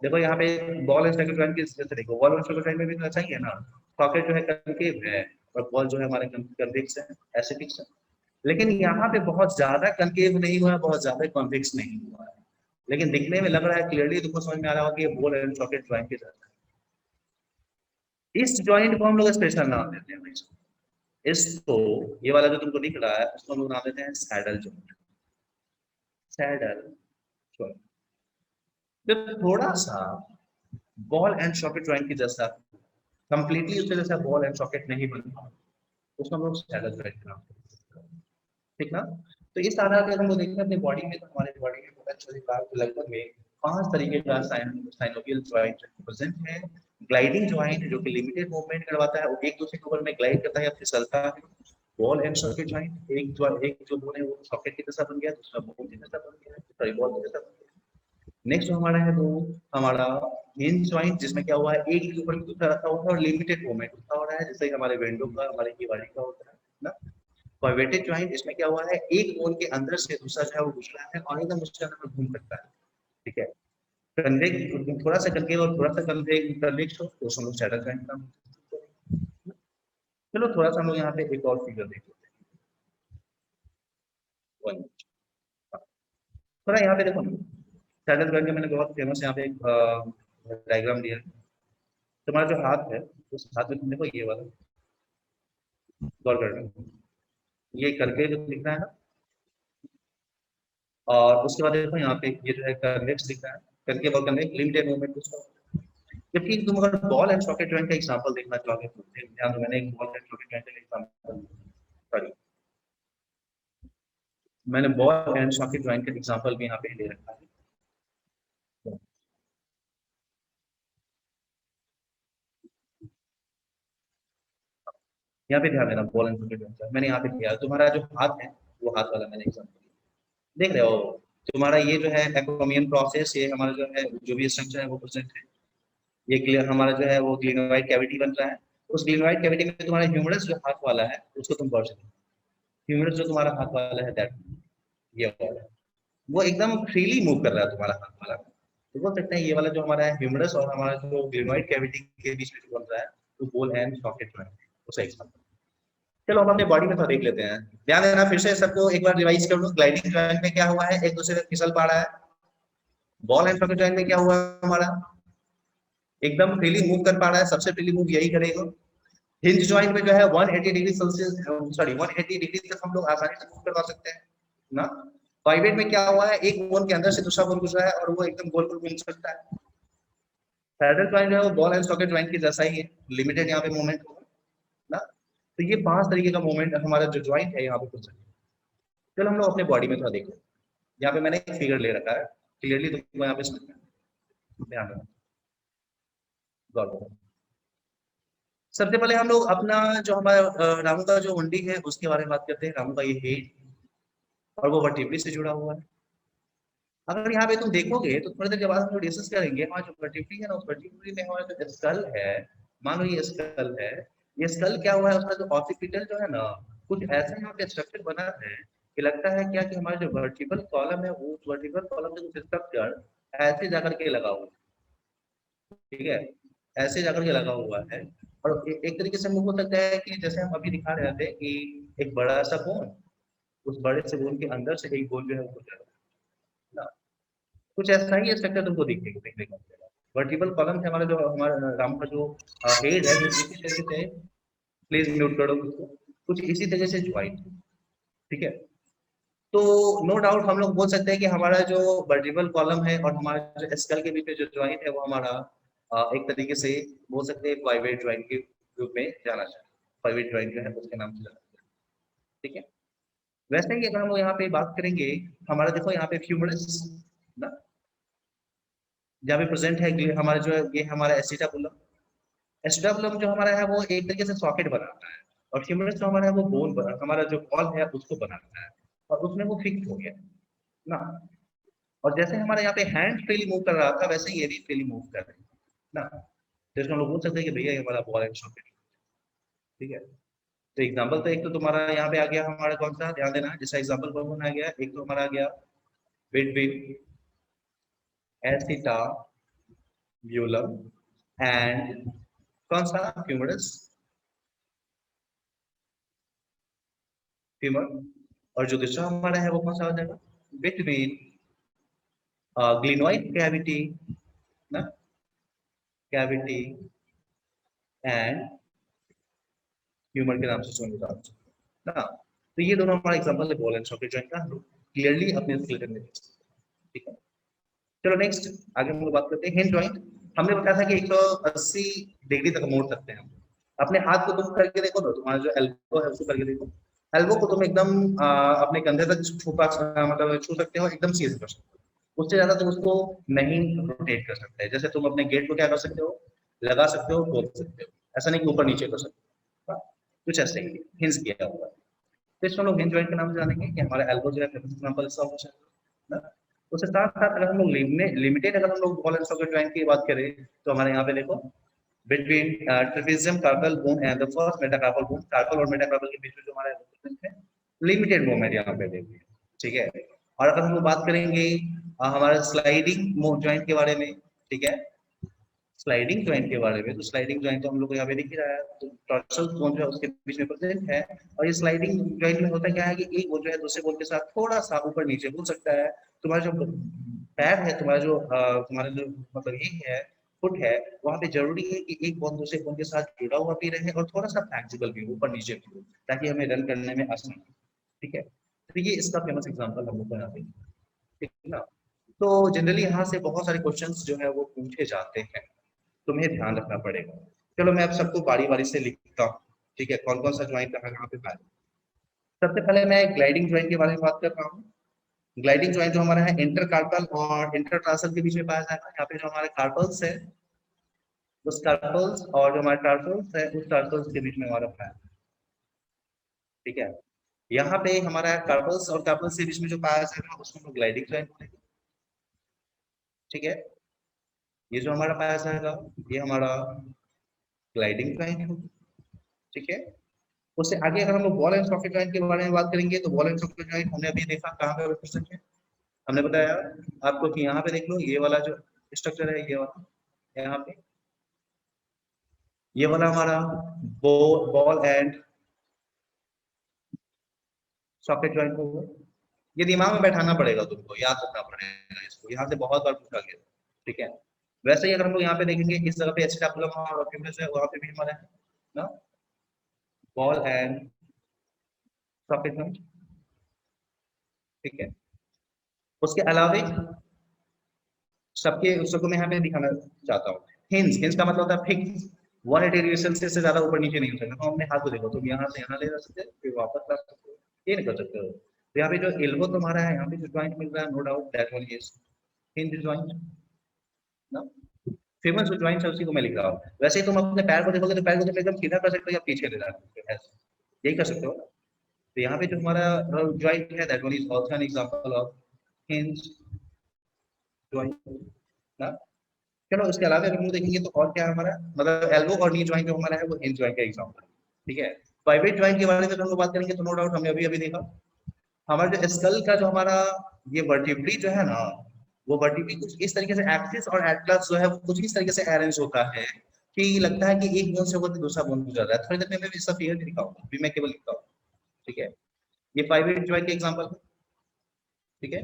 देखो यहाँ पे बॉल एंड स्ट्रक्चर जॉइंट की जैसे देखो, बॉल एंड स्ट्रक्चर जॉइंट में भी तो ऐसा ही है ना, सॉकेट जो है कनकेव है और बॉल जो है हमारे कन्वेक्स है, ऐसे फिक्स है। लेकिन यहाँ पे बहुत ज्यादा कनकेव नहीं हुआ है, बहुत ज्यादा कॉन्वेक्स नहीं हुआ है, लेकिन दिखने में लग रहा है, क्लियरली तुमको समझ में आ रहा होगा कि ये बॉल एंड सॉकेट जॉइंट के जैसा है। इस जॉइंट को हम लोग स्पेशल नाम देते हैं हमेशा। इसको, ये वाला जो तुमको दिख रहा है, उसको हम लोग नाम देते हैं सैडल जॉइंट, सैडल जॉइंट। तो थोड़ा सा बॉल एंड सॉकेट जॉइंट की जैसा, कंप्लीटली उसके जैसा बॉल एंड सॉकेट नहीं बनता, उसको हम लोग सैडल जॉइंट के नाम देते हैं, ठीक ना। तो इस आधार पर हम लोग देखेंगे अपनी बॉडी में, तो हमारे बॉडी में लगभग में 5 तरीके का साइनोवियल जॉइंट प्रेजेंट है। ग्लाइडिंग जॉइंट जो कि लिमिटेड मूवमेंट करवाता है, वो एक दूसरे के ऊपर में ग्लाइड करता है या फिसलता है। बॉल एंड सॉकेट जॉइंट, एक जो बोन है वो सॉकेट की जैसा बन गया, दूसरा बॉल की जैसा बन गया, सॉरी बॉल की जैसा बन गया। नेक्स्ट जो हमारा है वो हमारा हिंज जॉइंट, जिसमें क्या हुआ है, एक के ऊपर दूसरा रखा हुआ है और लिमिटेड मूवमेंट होता हो रहा है, जैसे हमारे विंडो का, हमारे कीवाड़ी का होता है ना। पाइवेटेड जॉइंट, इसमें क्या हुआ है, एक बोन के अंदर से दूसरा जो है वो गुजरा है और एकदम उसके अंदर घूम सकता है, ठीक है। कन्वेक्स, थोड़ा सा कन्वेक्स और थोड़ा सा कन्वेक्स हो तो हम लोग सैडल जॉइंट का। चलो थोड़ा सा हम लोग यहाँ पे एक और फिगर देख लेते हैं। 1 इंच। थोड़ा यहाँ पे देखो ना, सैडल जॉइंट का मैंने बहुत फेमस यहाँ पे एक डायग्राम दिया है। तुम्हारा जो हाथ है उस हाथ में तुम देखो ये वाला गौर करना, ये करके जो दिख रहा है ना, और उसके बाद देखो यहाँ पे ये जो है कन्वेक्स दिख रहा है, करके और कन्वेक्स लिमिटेड मूवमेंट उसका। जबकि तुम अगर बॉल एंड सॉकेट जॉइंट का एग्जांपल देखना चाहोगे तो ध्यान दो, मैंने एक बॉल एंड सॉकेट जॉइंट का एग्जांपल, सॉरी मैंने बॉल एंड सॉकेट जॉइंट का एग्जांपल भी यहाँ पे ले रखा है। यहाँ पे ध्यान देना, बॉल एंड सॉकेट जॉइंट मैंने यहाँ पे किया, तुम्हारा जो हाथ है वो हाथ वाला मैंने एग्जांपल देख रहे हो। तुम्हारा ये जो है एक्रोमियन प्रोसेस, ये हमारा जो है जो भी स्ट्रक्चर है वो प्रेजेंट है। ये क्लियर हमारा जो है वो ग्लिनोइड कैविटी बन रहा है। उस ग्लिनोइड कैविटी में तुम्हारा ह्यूमरस जो हाथ वाला है उसको तुम पढ़ सकते हो। ह्यूमरस जो तुम्हारा हाथ वाला है दैट ये वाला है, वो एकदम फ्रीली मूव कर रहा है तुम्हारा हाथ वाला। तो बोल सकते हैं ये वाला जो हमारा है ह्यूमरस और हमारा जो ग्लिनोइड कैविटी के बीच में जो बन रहा है तो बॉल एंड सॉकेट जॉइंट उसे एग्जांपल। चलो हम अपने बॉडी में थोड़ा देख लेते हैं। ध्यान देना, फिर से सबको एक बार रिवाइज कर लो। ग्लाइडिंग जॉइंट में क्या हुआ है, एक दूसरे से फिसल पा रहा है। बॉल एंड सॉकेट जॉइंट में क्या हुआ हमारा, एकदम फ्रीली मूव कर पा रहा है, सबसे फ्रीली मूव यही करेगा। हिंज जॉइंट में जो है 180 डिग्री सेल्सियस, सॉरी 180 डिग्री तक हम लोग आसानी से मूव करवा सकते हैं ना। पाइवेट में क्या हुआ है, एक बोन के अंदर से दूसरा बोन गुजरा है और वो एकदम गोल गोल घूम सकता है। सैडल जॉइंट जो है वो बॉल एंड सॉकेट जॉइंट की जैसा ही है, लिमिटेड यहाँ पे मूवमेंट होगा ना। तो ये 5 तरीके का मूवमेंट हमारा जो जॉइंट है यहाँ पे कुछ। चलो हम लोग अपने बॉडी में थोड़ा देखो। यहाँ पे मैंने एक फिगर ले रखा है, क्लियरली तुमको यहाँ पे समझना है, ध्यान रखना, गौर करो। सबसे पहले हम लोग अपना जो हमारा रामू का जो मुंडी है उसके बारे में बात करते हैं। रामू का ये हेड और वो वर्टिब्री से जुड़ा हुआ है। अगर यहाँ पे तुम देखोगे तो थोड़ी देर के बाद हम लोग डिस्कस करेंगे हमारा जो वर्टिब्री है ना, उस वर्टिब्री में हमारा जो स्कल है, मान लो ये स्कल है, ये स्कल क्या हुआ है, उसका जो ऑक्सीपिटल जो है ना, कुछ ऐसा यहाँ पे स्ट्रक्चर बना है कि लगता है क्या कि हमारा जो वर्टिब्रल कॉलम है वो वर्टिब्रल कॉलम से कुछ स्ट्रक्चर ऐसे जाकर के लगा हुआ है, ठीक है, ऐसे जाकर के लगा हुआ है। और एक तरीके से हम लोग हो सकता है कि जैसे हम अभी दिखा रहे थे कि एक बड़ा सा बोन, उस बड़े से बोन के अंदर से एक बोन जो है वो गुजर रहा है ना, कुछ ऐसा ही स्ट्रक्चर तुमको देखने को मिलेगा। वर्टिब्रल कॉलम से हमारा जो हमारा राम का जो हेड है वो इसी तरीके से, प्लीज म्यूट करो उसको, कुछ इसी तरह से ज्वाइन, ठीक है। तो नो डाउट हम लोग बोल सकते हैं कि हमारा जो वर्टिब्रल कॉलम है और हमारा जो स्कल के बीच में जो ज्वाइन है वो हमारा एक तरीके से बोल सकते हैं पाइवेट ज्वाइंट के रूप में जाना चाहिए। पाइवेट ज्वाइंट जो है उसके नाम से जाना चाहिए, ठीक है। वैसे ही अगर हम लोग यहाँ पे बात करेंगे, हमारा देखो यहाँ पे फ्यूमरस ना, जहाँ पे प्रेजेंट है हमारा जो है ये हमारा एसिटाबुलम। एसिटाबुलम जो हमारा है वो एक तरीके से सॉकेट बनाता है, और फ्यूमरस जो हमारा है वो बोन बना, हमारा जो बॉल है उसको बनाता है, और उसमें वो फिक्स हो गया ना। और जैसे हमारे यहाँ पे हैंड फ्रीली मूव कर रहा था वैसे ही ये भी फ्रीली मूव कर रहे हैं ना। जैसे हम लोग बोल सकते हैं कि भैया ये हमारा बॉल एंड सॉकेट, ठीक है। तो एग्जांपल तो एक तो तुम्हारा यहाँ पे आ गया हमारा कौन सा, ध्यान देना, जैसा एग्जांपल कौन आ गया, एक तो हमारा आ गया बिटवीन एसिटाबुलम एंड कौन सा, फ्यूमरस, फीमर। और जो दूसरा हमारा है वो कौन सा हो जाएगा, बिटवीन ग्लिनोइड कैविटी ना, कैविटी एंड ह्यूमर के नाम से सुना ना। तो ये दोनों हमारा एग्जांपल है बॉल एंड सॉकेट जॉइंट का, क्लियरली अपने स्केलेटन में, ठीक है। चलो नेक्स्ट आगे हम लोग बात करते हैं हिंज जॉइंट। हमने बताया था कि 180 डिग्री तक मोड़ सकते हैं हम। अपने हाथ को तुम करके देखो ना, तुम्हारा जो एल्बो है उसको करके देखो, एल्बो को तुम एकदम अपने कंधे तक मतलब छू सकते हो, एकदम सीधे कर सकते हो, उससे ज्यादा तुम उसको नहीं रोटेट कर सकते। जैसे तुम अपने गेट को क्या कर सकते हो, लगा सकते हो, खोल सकते हो, ऐसा नहीं कि ऊपर नीचे कर सकते हो, कुछ ऐसे ही हिंज किया हुआ है। तो इसमें लोग हिंज जॉइंट के नाम से जानेंगे कि हमारा एल्बो जो है एग्जांपल इसका हो सकता है। उसके साथ साथ अगर हम लोग लिमिटेड अगर हम लोग बॉल एंड सॉकेट जॉइंट की बात करें तो हमारे यहाँ पे देखो between trapezium carpal bone and the first metacarpal bone, carpal और मेटाकार्पल के बीच में जो हमारा लिमिटेड मूवमेंट यहाँ पे देखिए, ठीक है। और अगर हम लोग बात करेंगे हमारे स्लाइडिंग जॉइंट के बारे में, ठीक है, स्लाइडिंग जॉइंट के बारे में, तो स्लाइडिंग जॉइंट तो हम लोग को यहाँ पे दिख ही रहा है, तो टॉर्सल बोन जो है उसके बीच में प्रेजेंट है। और ये स्लाइडिंग जॉइंट में होता क्या है कि एक बोन जो है दूसरे बोन के साथ थोड़ा सा ऊपर नीचे हो सकता है। तुम्हारा जो पैर है, तुम्हारा जो मतलब ये है फुट है, वहाँ पे जरूरी है कि एक बोन दूसरे बोन के साथ जुड़ा हुआ भी रहे और थोड़ा सा फ्लेक्सिबल भी हो, ऊपर नीचे भी हो, ताकि हमें रन करने में आसानी हो। ठीक है, तो ये इसका फेमस एग्जाम्पल हम लोग को यहाँ पे, ठीक है ना। तो जनरली यहाँ से बहुत सारे क्वेश्चंस जो है वो पूछे जाते हैं, तुम्हें ध्यान रखना पड़ेगा। चलो मैं अब सबको बारी बारी से लिखता हूँ, ठीक है, कौन कौन सा ज्वाइंट कहाँ पे पाया। सबसे पहले मैं ग्लाइडिंग ज्वाइंट के बारे में बात कर रहा हूँ। ग्लाइडिंग ज्वाइंट जो हमारा है इंटरकार्पल और इंटरटार्सल के बीच में पाया जाएगा। यहाँ पे जो हमारे कार्पल्स है, उस कार्पल्स और जो हमारे टार्सल्स है, उस टार्सल्स के बीच में हमारा पाया, ठीक है। यहाँ पे हमारा कार्पल्स और कार्पल्स के बीच में जो पाया जाएगा उसको हम ग्लाइडिंग ज्वाइंट बोलेंगे, ठीक है। ये जो हमारा पाया जाएगा ये हमारा ग्लाइडिंग ज्वाइंट होगा, ठीक है। उससे आगे अगर हम लोग बॉल एंड सॉकेट ज्वाइंट के बारे में बात करेंगे, तो बॉल एंड सॉकेट ज्वाइंट हमने अभी देखा कहाँ पे रिप्रेजेंट है। हमने बताया आपको कि यहाँ पे देख लो, ये वाला जो स्ट्रक्चर है, ये वाला यहाँ पे, ये वाला हमारा बॉल एंड सॉकेट ज्वाइंट होगा। ये दिमाग में बैठाना पड़ेगा, तुमको याद रखना पड़ेगा इसको, यहाँ से बहुत बार पूछा गया, ठीक है। वैसे ही अगर हम लोग यहाँ पे देखेंगे, इस जगह पे एस्टेबुलम और ऑक्यूपस है, वहाँ पे भी हमारा है ना बॉल एंड सॉकेट ज्वाइंट, ठीक है। उसके अलावे सबके उसको मैं यहाँ पे दिखाना चाहता हूँ, हिंज, हिंज का मतलब होता है फिक्स, 180 डिग्री सेल्सियस से ज्यादा ऊपर नीचे नहीं हो सकता। तो अपने हाथ को देखो, तुम यहाँ से यहाँ ले जा सकते हो, फिर वापस ला सकते हो, ये नहीं कर सकते हो। तो यहाँ पे जो एल्बो तुम्हारा है, यहाँ पे जो ज्वाइंट मिल रहा है, no doubt that one is hinge joint ना। फेमस जो ज्वाइंट है उसी को मैं लिख रहा हूँ। वैसे ही तुम अपने पैर को देखोगे तो पैर को तुम एकदम सीधा कर सकते हो या पीछे ले जा सकते हो, ऐसे यही कर सकते हो। तो यहाँ पे जो हमारा ज्वाइंट है, that one is also an example of hinge joint ना। चलो इसके अलावा अगर हम देखेंगे तो और क्या है हमारा, मतलब एल्बो और नी ज्वाइंट जो हमारा है वो हिंज ज्वाइंट का एग्जांपल है, ठीक है। पाइवेट ज्वाइंट के बारे में हम लोग बात करेंगे तो नो डाउट हमने अभी अभी देखा, हमारा जो स्कल का जो हमारा ये वर्टिब्री जो है ना, वो वर्टिब्री कुछ इस तरीके से एक्सिस और एटलस जो है वो कुछ इस तरीके से अरेंज होता है कि लगता है कि एक बोन से होकर दूसरा बोन गुजर रहा है। थोड़ी देर में मैं इसका फिगर भी दिखाऊंगा, अभी मैं केवल लिखता हूँ, ठीक है। ये पाइवेट ज्वाइंट का एग्जांपल है, ठीक है।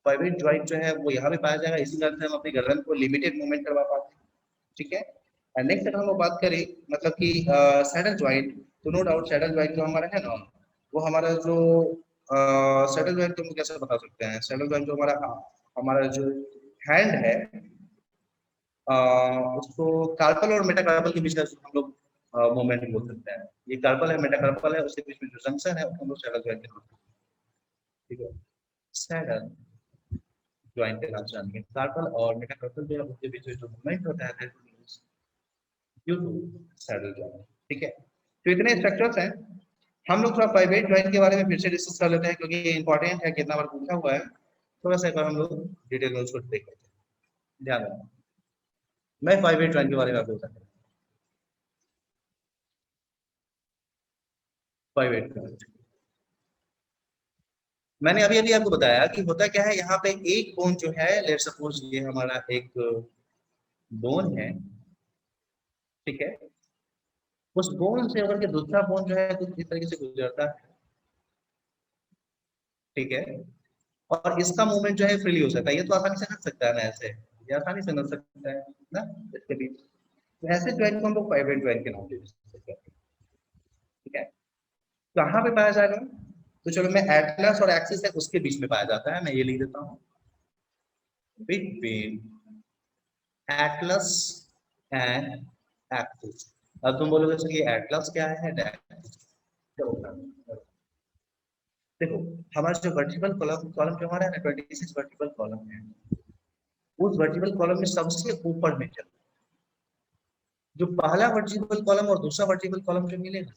पाइवेट ज्वाइंट जो है वो यहाँ पे पाया जाएगा, इसी कारण से हम अपनी गर्दन को लिमिटेड मूवमेंट करवा पाते हैं, ठीक है। एंड नेक्स्ट अगर हम लोग बात करें मतलब कि सैडल ज्वाइंट, तो नो डाउट सैडल ज्वाइंट जो हमारा है ना, वो हमारा जो सैडल ज्वाइंट तुम कैसे बता सकते हैं, सैडल ज्वाइंट जो हमारा हमारा जो हैंड है, उसको कार्पल और मेटाकार्पल के बीच का हम लोग मूवमेंट बोल सकते हैं। ये कार्पल है, मेटाकार्पल है, उसके बीच में जो जंक्शन है उसको हम लोग सैडल ज्वाइंट के नाम से, ठीक है। सैडल ज्वाइंट के नाम से जानेंगे। कार्पल और मेटाकार्पल जो है उसके बीच में जो मूवमेंट होता है ड्यू टू सैडल ज्वाइंट, ठीक है। तो इतने स्ट्रक्चर्स हैं। हम लोग थोड़ा पाइवेट ज्वाइंट के बारे में फिर से डिस्कस कर लेते हैं, क्योंकि ये इंपॉर्टेंट है, कितना बार पूछा हुआ है। थोड़ा सा एक बार हम लोग डिटेल में उसको देख लेते हैं, ध्यान रखना। मैं पाइवेट ज्वाइंट के बारे में आपको बताता हूँ। पाइवेट ज्वाइंट मैंने अभी अभी आपको बताया कि होता क्या है, यहाँ पे एक बोन जो है, लेट्स सपोज ये हमारा एक बोन है, ठीक है। उस बोन से होकर के दूसरा बोन जो है कुछ इस तरीके से गुजरता है, ठीक है। और इसका मूवमेंट जो है फ्रीली हो सकता है, ये तो आसानी से नच सकता है ना, ऐसे ये आसानी से नच सकता है ना इसके बीच। तो ऐसे ज्वाइंट को हम लोग पाइवेट ज्वाइंट के नाम से यूज करते हैं, ठीक है। कहाँ पे पाया जाएगा, तो चलो मैं एटलस और एक्सिस है उसके बीच में पाया जाता है, मैं ये लिख देता हूँ, बिटवीन एटलस एंड एक्सिस। अब तुम बोलोगे सर ये एटलस क्या है, देखो हमारा जो वर्टिकल कॉलम कॉलम जो हमारा है ना, 26 वर्टिकल कॉलम है, उस वर्टिकल कॉलम में सबसे ऊपर में चल जो पहला वर्टिकल कॉलम और दूसरा वर्टिकल कॉलम जो मिलेगा,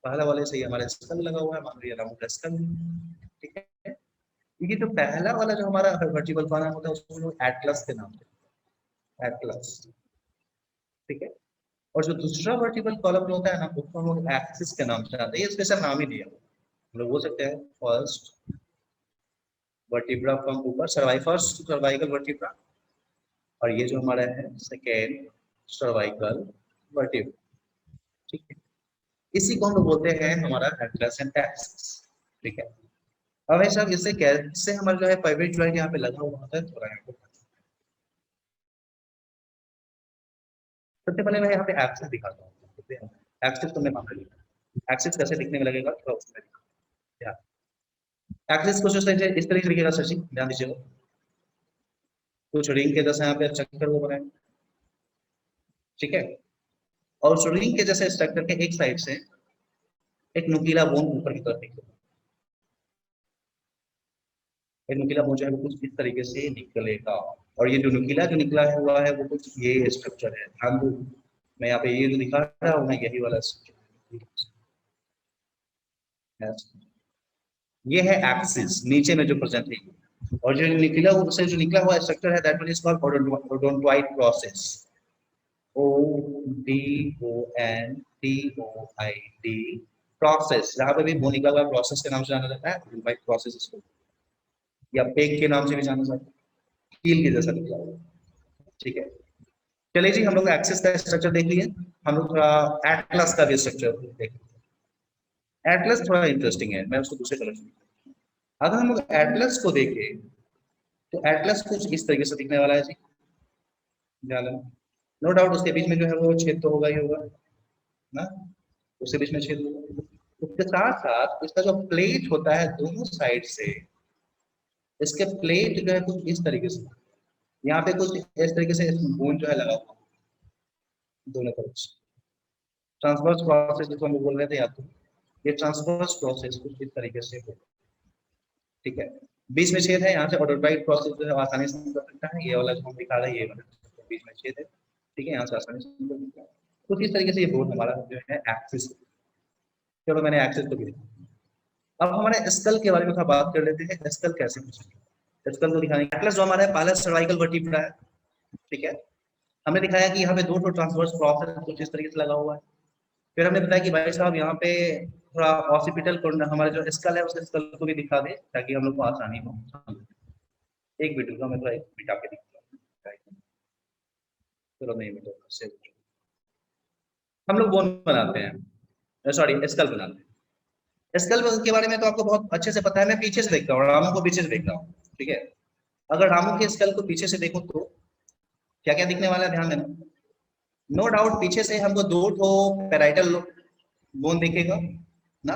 पहला वाले से ही हमारा स्कल लगा हुआ है, मान लीजिए राउंड का स्कल, ठीक है। ये जो पहला वाला जो हमारा वर्टिकल कॉलम होता है उसको हम लोग एटलस के नाम से, एटलस, ठीक है। और जो दूसरा वर्टिकल कॉलम जो होता है ना, उसको हम लोग एक्सिस के नाम से जानते हैं, ये स्पेशल नाम ही दिया हम लोग बोल सकते हैं फर्स्ट वर्टिब्रा फ्रॉम ऊपर, फर्स्ट सर्वाइकल वर्टिब्रा, और ये जो हमारा है सेकेंड सर्वाइकल वर्टिब्रा, ठीक है। इसी को हम लोग बोलते हैं हमारा एटलस एंड एक्सिस, ठीक है। अब भाई साहब इससे कैसे हमारा जो है पाइवेट जॉइंट यहाँ पे लगा हुआ होता है, थोड़ा यहाँ पे सबसे पहले मैं यहाँ पे एक्सिस दिखाता हूँ। एक्सिस तो मैं वहां पे लिखा, एक्सिस कैसे दिखने में लगेगा थोड़ा उसमें दिखा। एक्सिस को इस तरीके से लिखेगा सर जी, ध्यान दीजिएगा। कुछ रिंग के जैसे यहाँ पे स्ट्रक्चर वो बनाए, ठीक है। और उस रिंग के जैसे स्ट्रक्चर के एक साइड से एक नुकीला बोन ऊपर की तरफ निकलेगा। एक नुकीला बोन जो है वो कुछ इस तरीके से निकलेगा, और ये जो नुकीला जो निकला हुआ है वो कुछ ये स्ट्रक्चर है। ध्यान दो, मैं यहाँ पे ये जो दिखा रहा हूँ ना, यही वाला स्ट्रक्चर, ये है एक्सिस नीचे में जो प्रेजेंट है। और जो निकला उससे जो निकला हुआ स्ट्रक्चर है that one is called odontoid process, ODONTOID process. यहाँ पे भी वो निकला हुआ प्रोसेस के नाम से जाना जाता है, ओडोंटोइड प्रोसेस इसको, या पेग के नाम से भी जाना जाता है, कील के जैसा निकला हुआ, ठीक है। चलिए जी, हम लोग एक्सिस का स्ट्रक्चर देख लिए, हम लोग थोड़ा एटलस का भी स्ट्रक्चर देख। एटलस थोड़ा इंटरेस्टिंग है, मैं उसको दूसरे कलर से, अगर हम लोग एटलस को देखें तो एटलस कुछ इस तरीके से दिखने वाला है जी, ध्यान देना। नो डाउट उसके बीच में जो है वो छेद तो होगा ही होगा ना, उसके बीच में छेद होगा। उसके साथ साथ इसका जो प्लेट होता है दोनों साइड से, इसके प्लेट जो है कुछ इस तरीके से, यहाँ पे कुछ इस तरीके से बोन जो है लगा हुआ दोनों तरफ से। ट्रांसवर्स प्रोसेस जिसको हम बोल रहे थे, या तो ये ट्रांसवर्स प्रोसेस कुछ इस तरीके से हो, ठीक है। बीच में छेद है, यहाँ से ओडोंटोइड प्रोसेस जो है आसानी से कर सकता है, ये वाला जो हम दिखा रहे हैं ये वाला बीच में छेद है, ठीक है, यहाँ से आसानी से कर सकता है। तो इस तरीके से ये बोन हमारा जो है एक्सिस। चलो मैंने एक्सिस को भी देखा। अब हमारे स्कल के बारे में थोड़ा बात कर लेते हैं, स्कल कैसे पूछेंगे। स्कल को दिखाने एटलस जो हमारा है पहला सर्वाइकल वर्टिब्रा है, ठीक है। हमने दिखाया कि यहाँ पे दो ट्रांसवर्स प्रोसेस कुछ इस तरीके से लगा हुआ है। फिर हमने बताया कि भाई साहब यहाँ पे थोड़ा ऑसिपिटल हमारा जो स्कल है उसके स्कल को भी दिखा दे ताकि हम लोग को आसानी हो। एक वीडियो का मैं थोड़ा एक मिटा के दिखता हूँ, चलो नहीं मिटा से हम लोग बोन बनाते हैं, सॉरी स्कल बनाते हैं। स्कल के बारे में तो आपको बहुत अच्छे से पता है, मैं पीछे से देखता हूँ, रामू को पीछे से देखता हूँ, ठीक है। अगर रामू के स्कल को पीछे से देखो तो क्या क्या दिखने वाला है, ध्यान देना। नो डाउट पीछे से हमको दो ठो पैराइटल बोन दिखेगा ना,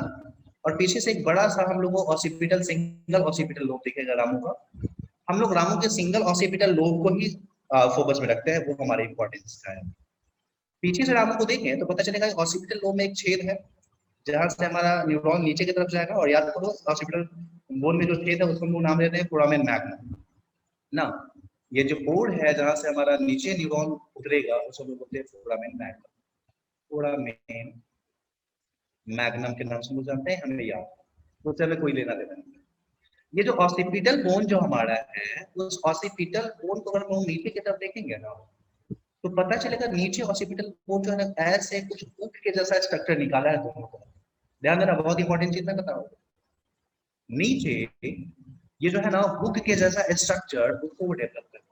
और पीछे से एक बड़ा सा हम लोग को ऑसिपिटल सिंगल ऑसिपिटल लोब दिखेगा रामू का। हम लोग रामू के सिंगल ऑसिपिटल लोब को ही फोकस में रखते हैं, वो हमारे इंपॉर्टेंस का है। पीछे से रामू को देखें तो पता चलेगा ऑसिपिटल लोब में एक छेद है जहां से हमारा न्यूरॉन नीचे की तरफ जाएगा, और याद करो ऑसिपिटल बोन में जो छेद है उसको हम लोग नाम देते हैं फोरामेन मैग्नम ना। ये जो पोर है जहां से हमारा नीचे न्यूरॉन उतरेगा उसको हम लोग बोलते हैं फोरामेन मैग्नम। फोरामेन मैग्नम के नाम से हम जानते हैं, हमें याद, उससे हमें कोई लेना देना नहीं। ये जो ऑसिपिटल बोन जो हमारा है, उस ऑसिपिटल बोन को अगर हम नीचे की तरफ देखेंगे ना तो पता चलेगा नीचे ऑसिपिटल बोन जो है ना ऐसे कुछ हुक के जैसा स्ट्रक्चर निकाला है दोनों को। ध्यान देना, बहुत इंपॉर्टेंट चीज मैं बता रहा हूँ। नीचे ये जो है ना हुक के जैसा स्ट्रक्चर उसको वो डेवलप करता है,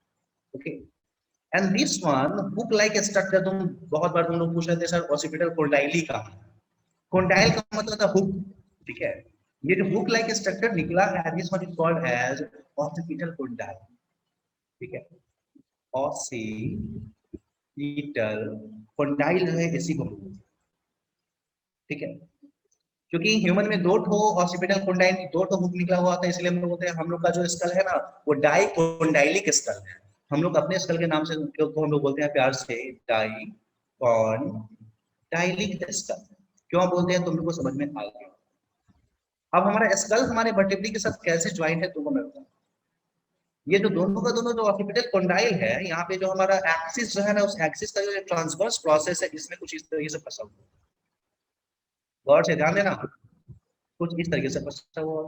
okay. And this one hook like structure, तुम बहुत बार तुम लोग पूछ रहे थे सर ऑसिपिटल कोंडाइली का, कोंडाइल का मतलब था हुक, ठीक है। ये जो हुक लाइक स्ट्रक्चर निकला है this one is called as occipital condyle, ठीक है। ऑसिपिटल कोंडाइल है इसी को, ठीक है। क्योंकि ह्यूमन में दो ठो ऑसिपिटल कोंडाइल, दो ठो हुक निकला हुआ था, इसलिए हम लोग बोलते हैं हम लोग का जो स्कल है ना वो डाइकोंडाइलिक स्कल है। हम लोग अपने स्कल के नाम से को हम लोग बोलते हैं प्यार से डाइकोंडाइलिक स्कल। क्यों बोलते हैं तुम लोग को समझ में आ गया। अब हमारा स्कल हमारे वर्टिब्री के साथ कैसे ज्वाइंट है तुमको मैं बताऊं। ये जो दोनों का दोनों जो ऑसिपिटल कोंडाइल है, यहाँ पे जो हमारा एक्सिस जो है ना उस एक्सिस का जो ट्रांसवर्स प्रोसेस है इसमें कुछ इस तरीके से फंसा हुआ है, गौर से ध्यान देना, कुछ इस तरीके से फंसा हुआ,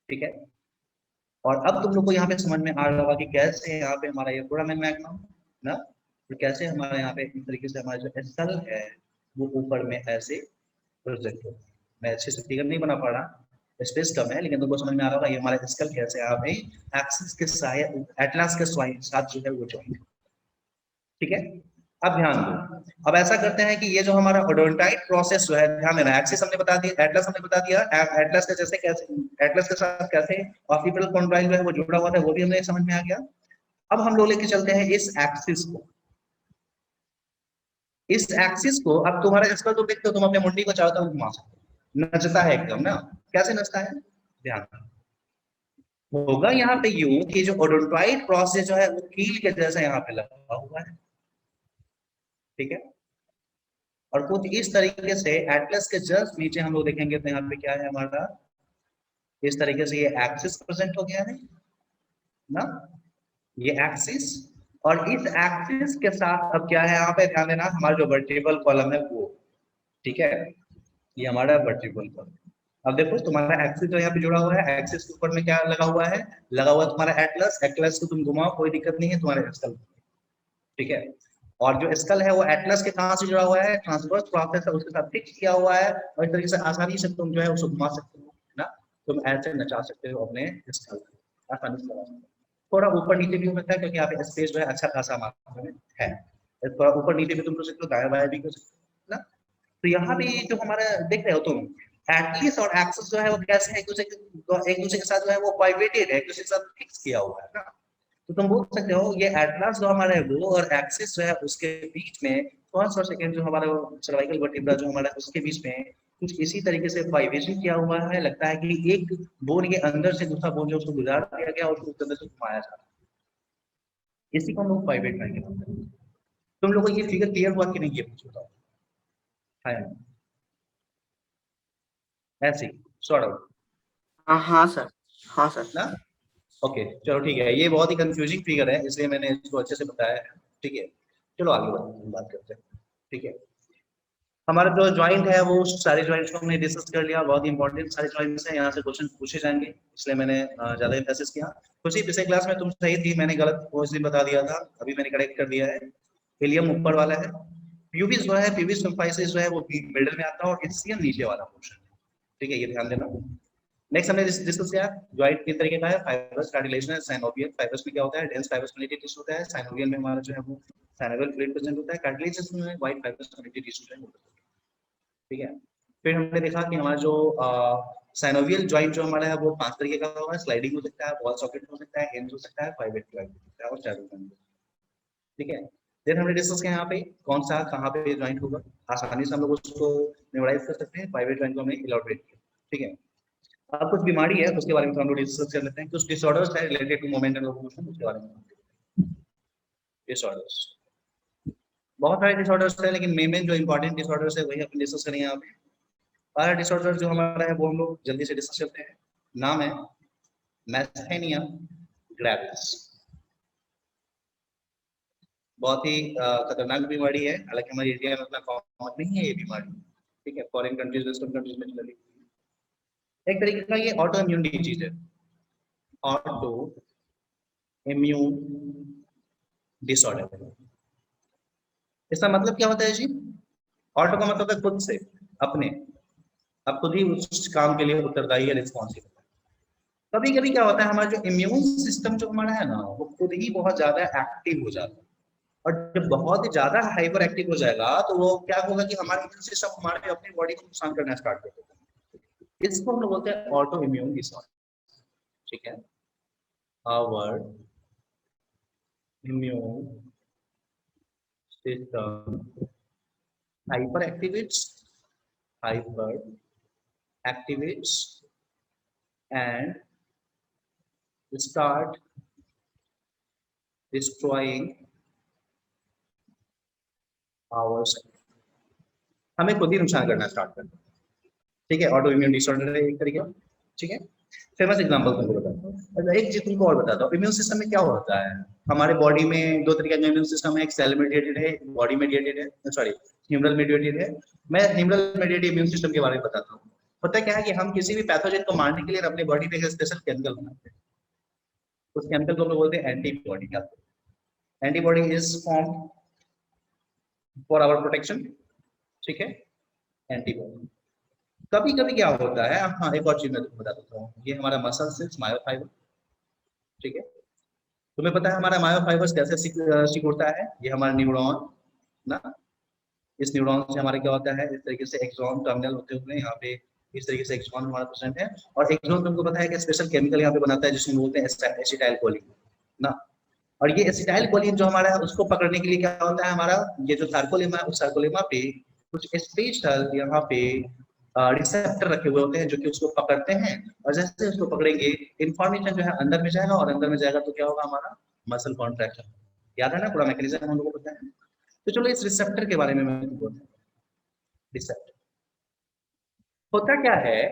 ठीक है। और अब तुम लोग को यहाँ पे समझ में आ रहा होगा कि कैसे यहाँ पे हमारा ये फोरामेन मैग्नम ना, तो कैसे हमारे यहाँ पे इस तरीके से हमारा जो स्कल है वो ऊपर में ऐसे प्रोजेक्ट हो। मैं अच्छे से फिगर नहीं बना पा रहा, स्पेस कम है, लेकिन तुमको समझ में आ रहा होगा ये हमारा स्कल कैसे यहाँ पे एक्सिस के साथ एटलस के साथ जो है वो जॉइंट, ठीक है। अब ध्यान दो, अब ऐसा करते हैं कि ये जो हमारा ओडोंटाइट प्रोसेस जो है, ध्यान देना, एक्सिस हमने बता दिया, एटलस हमने बता दिया, एटलस के जैसे कैसे, एटलस के साथ कैसे ऑक्सीपिटल कॉन्ड्राइल जो है वो जुड़ा हुआ था, वो भी हमें समझ में आ गया। अब हम लोग लेके चलते हैं इस एक्सिस को, इस एक्सिस को, अब तुम्हारा स्कल तो देखते हो, तुम अपने मुंडी को चाहो तो घुमा सकते हो, नचता है एकदम ना, कैसे नचता है, ध्यान होगा यहाँ पे यूं कि जो ओडोंटाइट प्रोसेस जो है वो कील के जैसा यहाँ पे लगा हुआ है, ठीक है, और कुछ इस तरीके से एटलस के जस्ट नीचे हम लोग देखेंगे तो यहाँ पे क्या है हमारा, इस तरीके से ये एक्सिस प्रेजेंट हो गया है ना, ये एक्सिस, और इस एक्सिस के साथ अब क्या है यहाँ पे, ध्यान देना, हमारा जो वर्टिब्रल कॉलम है वो, ठीक है, ये हमारा वर्टिब्रल कॉलम। अब देखो तुम्हारा एक्सिस जो यहाँ पे जुड़ा हुआ है, एक्सिस के ऊपर में क्या लगा हुआ है, लगा हुआ है तुम्हारा एटलस, एटलस को तुम घुमाओ कोई दिक्कत नहीं है, तुम्हारे स्कल, ठीक है, और जो स्कल है वो एटलस के कहां से जुड़ा हुआ है, ट्रांसवर्स प्रोसेस है उसके साथ फिक्स किया हुआ है, और इस तरीके से आसानी से तुम जो है उसको घुमा सकते हो ना, तुम ऐसे नचा सकते हो अपने स्कल को, आसानी से लगा सकते हो। थोड़ा ऊपर नीचे भी हो सकता है क्योंकि यहाँ पे स्पेस जो है अच्छा खासा मात्रा में है, थोड़ा ऊपर नीचे भी तुम कर सकते हो, दाएं बाएं भी कर सकते हो ना। तो यहाँ भी जो हमारा देख रहे हो तुम, एटलिस और एक्सिस जो है वो कैसे है, एक दूसरे के साथ जो है वो पाइवेटेड है, एक दूसरे के साथ फिक्स किया हुआ है ना। तो तुम बोल सकते हो ये एटलस जो हमारा है वो, और एक्सिस जो है उसके बीच में फर्स्ट और सेकंड जो हमारा सर्वाइकल वर्टिब्रा जो हमारा उसके बीच में कुछ इसी तरीके से पाइवेशन किया हुआ है, लगता है कि एक बोन के अंदर से दूसरा बोन जो उसको गुजार दिया गया और उसको उसके अंदर से घुमाया जा रहा है, इसी को हम लोग पाइवेट कहेंगे। तुम लोगों को ये फिगर क्लियर हुआ कि नहीं, ये पूछ बताओ, है ऐसे सॉर्ट आउट हाँ सर, हाँ सर। ना, ओके चलो ठीक है, ये बहुत ही कंफ्यूजिंग फिगर है इसलिए मैंने इसको अच्छे से बताया है, ठीक है, चलो आगे बात करते हैं, ठीक है। हमारा जो ज्वाइंट है वो सारे ज्वाइंट्स को हमने डिस्कस कर लिया, बहुत ही इंपॉर्टेंट सारे ज्वाइंट्स हैं, यहाँ से क्वेश्चन पूछे जाएंगे इसलिए मैंने ज्यादा एम्फेसिस किया। खुशी पिछले क्लास में तुम सही थी, मैंने गलत वो इसलिए बता दिया था, अभी मैंने करेक्ट कर दिया है। इलियम ऊपर वाला है, प्यूबिस जो है, प्यूबिस सिम्फाइसिस जो है वो मिडिल में आता है, और इस्कियम नीचे वाला पोर्शन, ठीक है, ये ध्यान देना। नेक्स्ट हमने डिस्कस किया ज्वाइंट किस तरीके का है, फाइब्रस, कार्टिलेजिनस, साइनोवियल। फाइब्रस में क्या होता है, डेंस फाइब्रस कनेक्टिव टिश्यू होता है, साइनोवियल में हमारा जो है वो साइनोवियल फ्लूइड प्रेजेंट होता है, कार्टिलेजिनस में व्हाइट फाइब्रस कनेक्टिव टिश्यू जो है, ठीक है। फिर हमने देखा कि हमारा जो साइनोवियल ज्वाइंट जो हमारा है वो 5 तरीके का होगा, स्लाइडिंग हो सकता है, वॉल सॉकेट हो सकता है, हिंज हो सकता है, पाइवेट ज्वाइंट हो सकता है, और चैनल ज्वाइंट, ठीक है। देन हमने डिस्कस किया यहाँ पे कौन सा कहाँ पे ज्वाइंट होगा, आसानी से हम लोग उसको मेमोराइज कर सकते हैं, पाइवेट ज्वाइंट को हमने इलैबोरेट किया, ठीक है। अब कुछ बीमारी है उसके बारे में हम लोग डिस्कस कर लेते हैं, कुछ डिसऑर्डर्स है related to moment and locomotion, उसके बारे में डिसऑर्डर्स, बहुत सारे डिसऑर्डर्स है लेकिन मेन जो इंपॉर्टेंट डिसऑर्डर्स है वही अपन डिस्कस करेंगे यहाँ पे। पहला डिसऑर्डर जो हमारा है वो हम लोग जल्दी से डिस्कस करते हैं, नाम है मैस्थेनिया ग्रेविस। बहुत ही खतरनाक बीमारी है, हालांकि हमारे इंडिया में उतना कॉमन नहीं है ये बीमारी, ठीक है, फॉरेन कंट्रीज वेस्टर्न कंट्रीज में चली। एक तरीके का ये ऑटो इम्यून डिजीज है, ऑटो इम्यून डिसऑर्डर। इसका मतलब क्या होता है जी, ऑटो का मतलब है खुद से, अपने, अब खुद ही उस काम के लिए उत्तरदायी है, रिस्पॉन्सिबल। कभी कभी क्या होता है हमारा जो इम्यून सिस्टम जो हमारा है ना वो खुद ही बहुत ज्यादा एक्टिव हो जाता है, और जब बहुत ही ज्यादा हाइपर एक्टिव हो जाएगा तो वो क्या होगा कि हमारा इम्यून सिस्टम हमारे अपनी बॉडी को नुकसान करना स्टार्ट कर देता है, इसको हम लोग बोलते हैं ऑटो इम्यून डिसऑर्डर, ठीक है। Our immune system hyper activates and start destroying ourselves, हमें खुद ही नुकसान करना स्टार्ट करता है, ठीक है। ऑटो इम्यून डिसऑर्डर है एक तरीके का, ठीक है। फेमस एग्जांपल तुमको बताता हूँ, एक चीज तुमको और बताता हूँ, इम्यून सिस्टम में क्या होता है, हमारे बॉडी में दो तरीके का इम्यून सिस्टम है, एक सेल मेडिएटेड है, बॉडी मेडिएटेड है, सॉरी ह्यूमरल मेडिएटेड है। मैं ह्यूमरल मेडिएटेड इम्यून सिस्टम के बारे में बताता हूँ। पता क्या है कि हम किसी भी पैथोजन को मारने के लिए अपने बॉडी पे एक स्पेशल केमिकल बनाते हैं, उस केमिकल को हम लोग बोलते हैं एंटीबॉडी। क्या antibody is form for our protection, ठीक है, एंटीबॉडी। कभी कभी क्या होता है, हाँ एक और चीज मैं तुमको बता देता हूँ, ये हमारा मसल सेल्स मायोफाइबर, ठीक है। तुम्हें पता है हमारा मायोफाइबर्स कैसे सिकुड़ता है, ये हमारा न्यूरॉन ना। इस न्यूरॉन से हमारे क्या होता है, इस तरीके से एक्सॉन टर्मिनल होते हुए यहाँ पे इस तरीके से एक्सॉन हमारा प्रेजेंट है, और एक्सॉन तुमको पता है कि स्पेशल केमिकल यहाँ पे बनाता है जिसमें बोलते हैं एसिटाइल कोलिन ना। और ये एसिटाइल कोलिन जो हमारा है उसको पकड़ने के लिए क्या होता है, हमारा ये जो सार्कोलेमा है उस सार्कोलेमा पे कुछ स्पेशल यहाँ पे रिसेप्टर रखे हुए होते हैं जो कि उसको पकड़ते हैं, और जैसे उसको पकड़ेंगे इंफॉर्मेशन जो है अंदर में जाएगा, और अंदर में जाएगा तो क्या होगा, हमारा मसल कॉन्ट्रैक्शन। याद है ना, पूरा मैकेनिज्म हम लोगों को पता है। तो चलो इस रिसेप्टर के बारे में मैं तुमको बताऊं। रिसेप्टर होता क्या है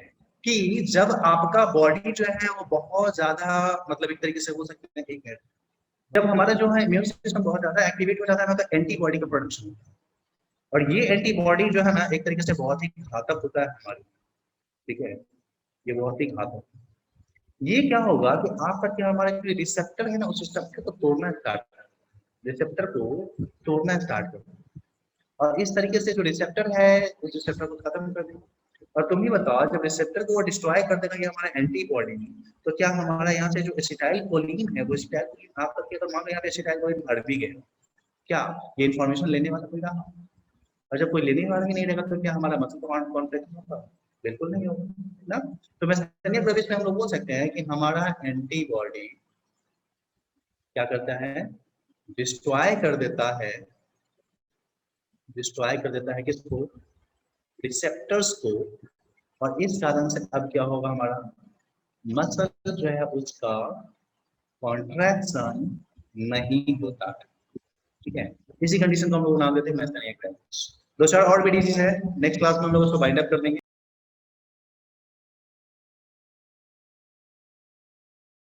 कि जब आपका बॉडी जो है वो बहुत ज्यादा, मतलब एक तरीके से हो सकते हैं, एक मिनट, जब हमारा जो है इम्यून सिस्टम बहुत ज्यादा एक्टिवेट हो जाता है ना, तो एंटीबॉडी का प्रोडक्शन होता है, और ये एंटीबॉडी जो है ना एक तरीके से बहुत ही घातक होता है हमारे, ठीक है, ये बहुत ही घातक। ये क्या होगा कि आपका क्या, हमारा जो रिसेप्टर है ना उस रिसेप्टर को तोड़ना स्टार्ट कर, रिसेप्टर को तोड़ना स्टार्ट कर, और इस तरीके से जो रिसेप्टर है उस रिसेप्टर को खत्म कर देगा। और तुम ही बताओ, जब रिसेप्टर को वो डिस्ट्रॉय कर देगा ये हमारा एंटीबॉडी, तो क्या हमारा यहाँ से जो एसिटाइल कोलिन है वो एसिटाइल कोलिन आपका क्या, तो मान लो यहाँ पे एसिटाइल कोलिन बढ़ भी गया, क्या ये इन्फॉर्मेशन लेने वाला कोई रहा, और जब कोई लेने वाला ही नहीं रहेगा तो क्या हमारा मसल कॉन्ट्रैक्शन होगा, बिल्कुल नहीं होगा ना। तो मैं सैन्य प्रवेश में हम लोग बोल सकते हैं कि हमारा एंटीबॉडी क्या करता है, डिस्ट्रॉय कर देता है, डिस्ट्रॉय कर देता है किसको, रिसेप्टर्स को, और इस कारण से अब क्या होगा, हमारा मसल जो है उसका कॉन्ट्रैक्शन नहीं होता है, ठीक है। इसी कंडीशन को हम लोग नाम देते हैं मैसेनिक ग्रेविस। दो चार और भी डिजीज है, नेक्स्ट क्लास में हम लोग उसको बाइंड अप कर देंगे।